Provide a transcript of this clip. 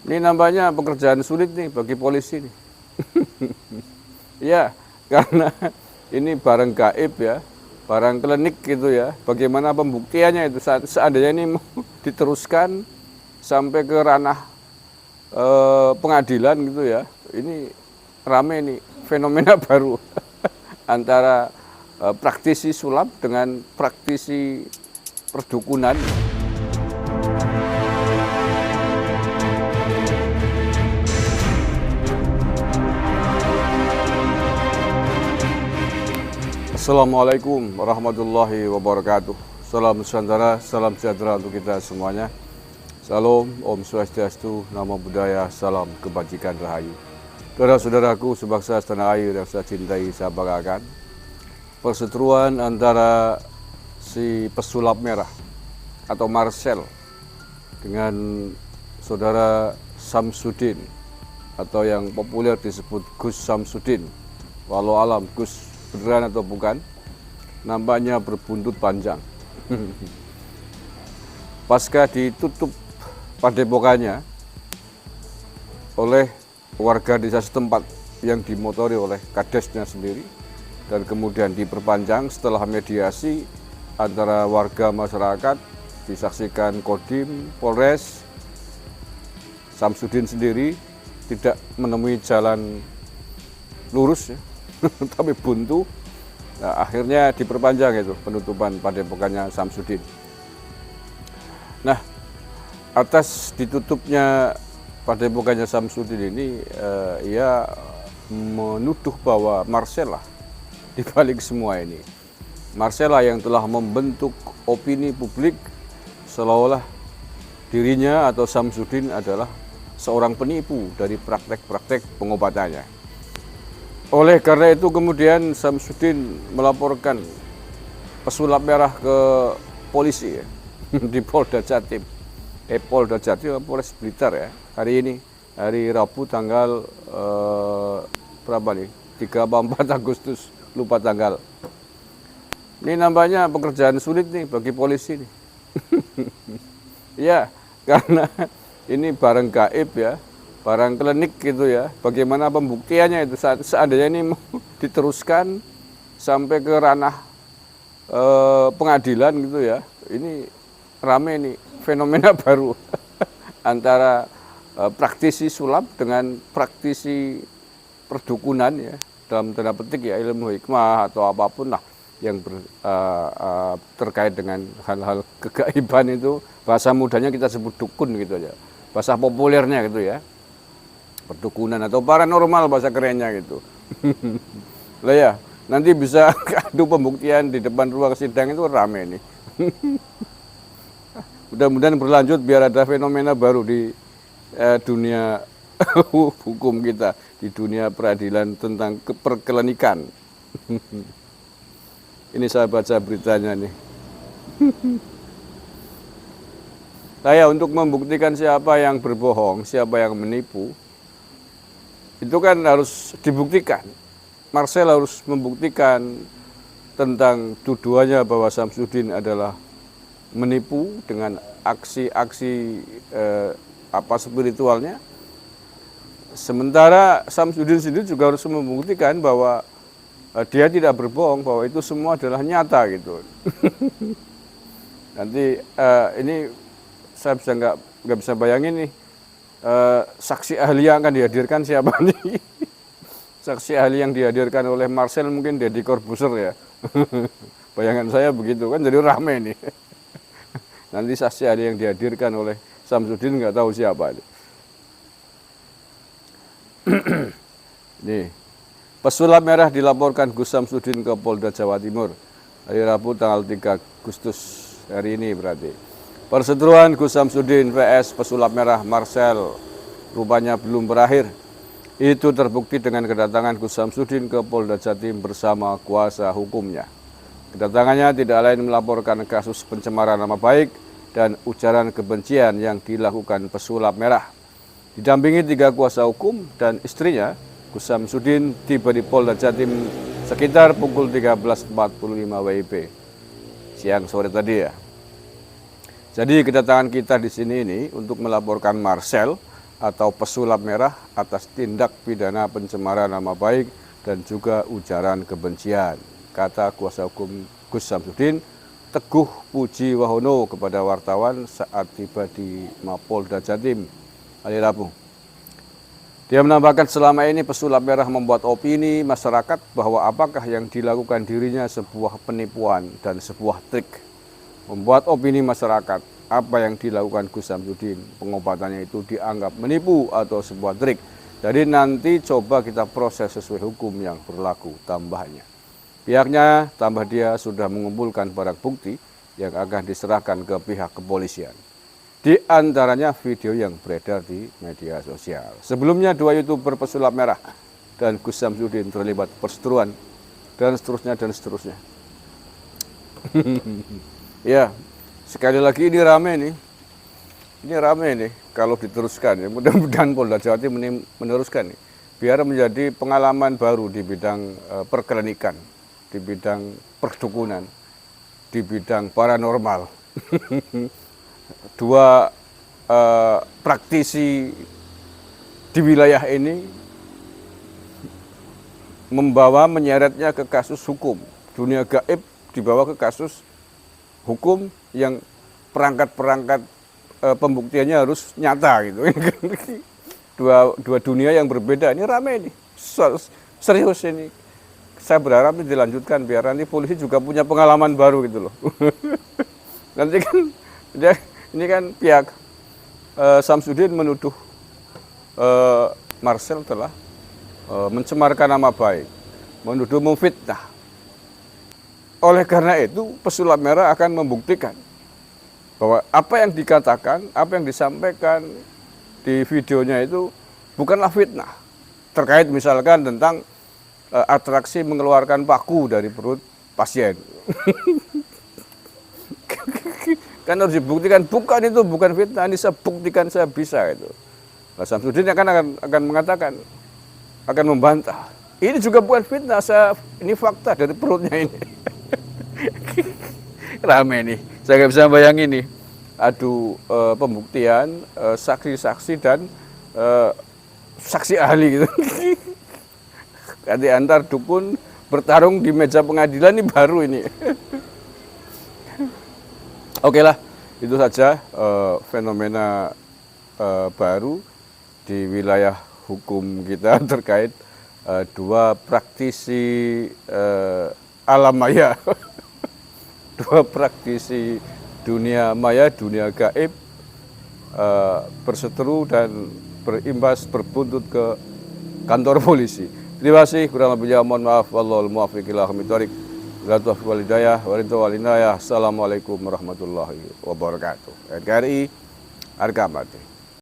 Ini nampaknya pekerjaan sulit nih bagi polisi nih. Ya, karena ini barang gaib ya, barang klinik gitu ya. Bagaimana pembuktiannya itu seandainya ini mau diteruskan sampai ke ranah pengadilan gitu ya. Ini rame nih fenomena baru antara praktisi sulap dengan praktisi perdukunan. Assalamualaikum warahmatullahi wabarakatuh. Salam Nusantara, salam sejahtera untuk kita semuanya. Salam, Om Swastiastu, Namo Buddhaya, salam kebajikan rahayu. Saudara-saudaraku sebangsa setanah air yang saya cintai, saya banggakan. Perseteruan antara si pesulap merah atau Marcel dengan saudara Samsudin atau yang populer disebut Gus Samsudin. Walau alam Gus beneran atau bukan, nampaknya berbuntut panjang. Pasca ditutup padepokannya oleh warga desa setempat yang dimotori oleh kadesnya sendiri, dan kemudian diperpanjang setelah mediasi antara warga masyarakat, disaksikan Kodim, Polres. Samsudin sendiri tidak menemui jalan lurus ya, tapi buntu. Nah, akhirnya diperpanjang itu penutupan padepokannya Samsudin. Nah, atas ditutupnya padepokannya Samsudin ini, ia menuduh bahwa Marcel lah di balik semua ini. Marcel lah yang telah membentuk opini publik seolah-olah dirinya atau Samsudin adalah seorang penipu dari praktek-praktek pengobatannya. Oleh karena itu kemudian Samsudin melaporkan pesulap merah ke polisi ya, di Polda Jatim. Polda Jatim, Polres Blitar ya. Hari ini, hari Rabu tanggal berapa nih? 3 4 Agustus, lupa tanggal. Ini nampaknya pekerjaan sulit nih bagi polisi nih. Ya, karena ini barang gaib ya, barang klinik gitu ya. Bagaimana pembuktiannya itu seandainya ini mau diteruskan sampai ke ranah pengadilan gitu ya. Ini rame nih fenomena baru antara praktisi sulap dengan praktisi perdukunan ya, dalam tanda petik ya, ilmu hikmah atau apapun lah yang terkait dengan hal-hal kegaiban itu. Bahasa mudanya kita sebut dukun gitu aja, bahasa populernya gitu ya, perdukunan atau paranormal bahasa kerennya gitu. Lah ya, nanti bisa adu pembuktian di depan ruang sidang itu rame nih. Mudah-mudahan berlanjut biar ada fenomena baru di dunia hukum kita, di dunia peradilan tentang perkelenikan. Ini saya baca beritanya nih. Saya untuk membuktikan siapa yang berbohong, siapa yang menipu, itu kan harus dibuktikan. Marcel harus membuktikan tentang tuduhannya bahwa Samsudin adalah menipu dengan aksi-aksi spiritualnya. Sementara Samsudin sendiri juga harus membuktikan bahwa dia tidak berbohong, bahwa itu semua adalah nyata gitu. Nanti ini saya nggak bisa bayangin nih, saksi ahli yang akan dihadirkan siapa nih? Saksi ahli yang dihadirkan oleh Marcel mungkin Deddy Corbuzier ya. Bayangan saya begitu kan, jadi rame nih. Nanti saksi ahli yang dihadirkan oleh Samsudin nggak tahu siapa. Nih, pesulap merah dilaporkan Gus Samsudin ke Polda Jawa Timur hari Rabu tanggal 3 Agustus hari ini berarti. Perseteruan Gus Samsudin vs pesulap merah Marcel rupanya belum berakhir. Itu terbukti dengan kedatangan Gus Samsudin ke Polda Jatim bersama kuasa hukumnya. Kedatangannya tidak lain melaporkan kasus pencemaran nama baik dan ujaran kebencian yang dilakukan pesulap merah. Didampingi 3 kuasa hukum dan istrinya, Gus Samsudin tiba di Polda Jatim sekitar pukul 13.45 WIB siang sore tadi ya. Jadi kedatangan kita di sini ini untuk melaporkan Marcel atau pesulap merah atas tindak pidana pencemaran nama baik dan juga ujaran kebencian, kata kuasa hukum Gus Samsudin Teguh Puji Wahono kepada wartawan saat tiba di Mapolda Jatim hari Rabu. Dia menambahkan selama ini pesulap merah membuat opini masyarakat bahwa apakah yang dilakukan dirinya sebuah penipuan dan sebuah trik. Membuat opini masyarakat apa yang dilakukan Gus Samsudin, pengobatannya itu dianggap menipu atau sebuah trik. Jadi nanti coba kita proses sesuai hukum yang berlaku, tambahnya. Pihaknya, tambah dia sudah mengumpulkan barang bukti yang akan diserahkan ke pihak kepolisian. Di antaranya video yang beredar di media sosial. Sebelumnya 2 YouTuber pesulap merah dan Gus Samsudin terlibat perseteruan dan seterusnya dan seterusnya. Ya, sekali lagi ini rame nih. Ini rame nih kalau diteruskan ya. Mudah-mudahan Polda Jawa Timur meneruskan nih. Biar menjadi pengalaman baru di bidang perklinikan, di bidang perdukunan, di bidang paranormal. 2 praktisi di wilayah ini menyeretnya ke kasus hukum. Dunia gaib dibawa ke kasus hukum yang perangkat-perangkat pembuktiannya harus nyata gitu. Dua dunia yang berbeda ini ramai nih, serius ini. Saya berharap ini dilanjutkan biar nanti polisi juga punya pengalaman baru gitu loh. Nanti kan ini kan pihak Samsudin menuduh Marcel telah mencemarkan nama baik, menuduh memfitnah. Oleh karena itu, pesulap merah akan membuktikan bahwa apa yang dikatakan, apa yang disampaikan di videonya itu bukanlah fitnah. Terkait misalkan tentang atraksi mengeluarkan paku dari perut pasien. Kan harus dibuktikan, bukan fitnah, ini saya buktikan saya bisa itu. Nah, Samsudin akan mengatakan, akan membantah. Ini juga bukan fitnah, ini fakta dari perutnya ini. Rame nih, saya nggak bisa bayangin nih, adu pembuktian saksi-saksi dan saksi ahli gitu. Nanti antar dukun bertarung di meja pengadilan ini baru ini. Oke lah, itu saja fenomena baru di wilayah hukum kita terkait 2 praktisi alam maya. 2 praktisi dunia maya, dunia gaib berseteru dan berbuntut ke kantor polisi. Terima kasih, kurang lebihnya mohon maaf. Wallahul muwaffiq ila aqwamit thoriq. Assalamualaikum warahmatullahi wabarakatuh. NKRI, harga mati.